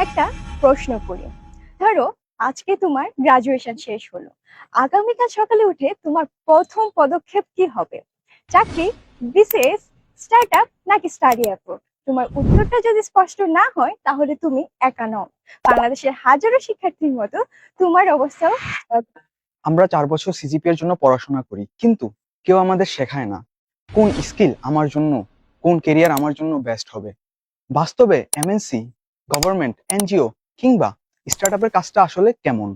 একটা প্রশ্ন করি। ধরো আজকে তোমার গ্রাজুয়েশন শেষ হলো, আগামীকাল সকালে উঠে তোমার প্রথম পদক্ষেপ কি হবে? চাকরি, বিসিএস, স্টার্ট আপ নাকি স্টাডি অ্যাব্রোড? তোমার উত্তরটা যদি স্পষ্ট না হয় তাহলে তুমি একা নও। বাংলাদেশের হাজারো শিক্ষার্থীর মতো তোমার অবস্থাও। আমরা 4 বছর সিজিপি এর জন্য পড়াশোনা করি, কিন্তু কেউ আমাদের শেখায় না কোন স্কিল আমার জন্য, কোন কেরিয়ার আমার জন্য বেস্ট হবে। বাস্তবে এমএনসি, গভর্নমেন্ট, এনজিও কিংবা স্টার্টআপের কাজটা আসলে কেমন।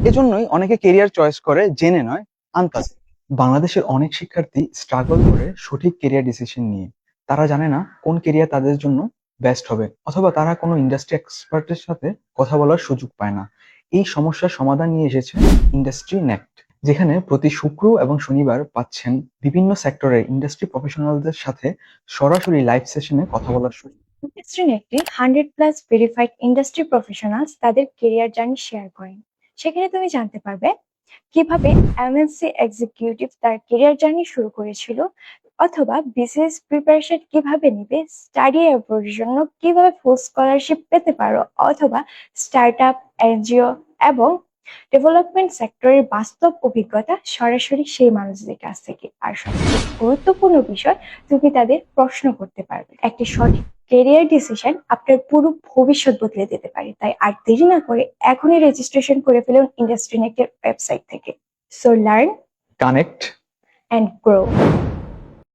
এজন্যই অনেকে কেরিয়ার চয়েস করে জেনে নয়, আন্তাজে। বাংলাদেশের অনেক শিক্ষার্থী স্ট্রাগল করে সঠিক কেরিয়ার ডিসিশন নিয়ে। তারা জানে না কোন কেরিয়ার তাদের জন্য বেস্ট হবে, অথবা তারা কোনো ইন্ডাস্ট্রি এক্সপার্টের সাথে কথা বলার সুযোগ পায় না। এই সমস্যার সমাধান নিয়ে এসেছে ইন্ডাস্ট্রি নেক্ট, যেখানে প্রতি শুক্র এবং শনিবার পাচ্ছেন বিভিন্ন সেক্টরের ইন্ডাস্ট্রি প্রফেশনালদের সাথে সরাসরি লাইভ সেশনে কথা বলার সুযোগ। ইন্ডাস্ট্রি নেটে 100+ ভেরিফাইড ইন্ডাস্ট্রি প্রফেশনালস তাদের কেরিয়ার জার্নি শেয়ার করেন। সেখানে তুমি জানতে পারবে কিভাবে এমএনসি এক্সিকিউটিভ তার কেরিয়ার জার্নি শুরু করেছিল, অথবা বিসিএস প্রিপারেশন কিভাবে নিবে, স্টাডি অ্যাব্রোডের জন্য কিভাবে ফুল স্কলারশিপ পেতে পারো, অথবা স্টার্টআপ, এনজিও এবং ডেভেলপমেন্ট সেক্টরের বাস্তব অভিজ্ঞতা সরাসরি সেই মানুষদের কাছ থেকে। আর সবচেয়ে গুরুত্বপূর্ণ বিষয়, তুমি তাদের প্রশ্ন করতে পারবে। একটি সঠিক কেরিয়ার ডিসিশন আপনার পুরো ভবিষ্যৎ বদলে দিতে পারে। তাই আর দেরি না করে এখনই রেজিস্ট্রেশন করে ফেলুন ইন্ডাস্ট্রি নেটের ওয়েবসাইট থেকে। So learn, connect and grow.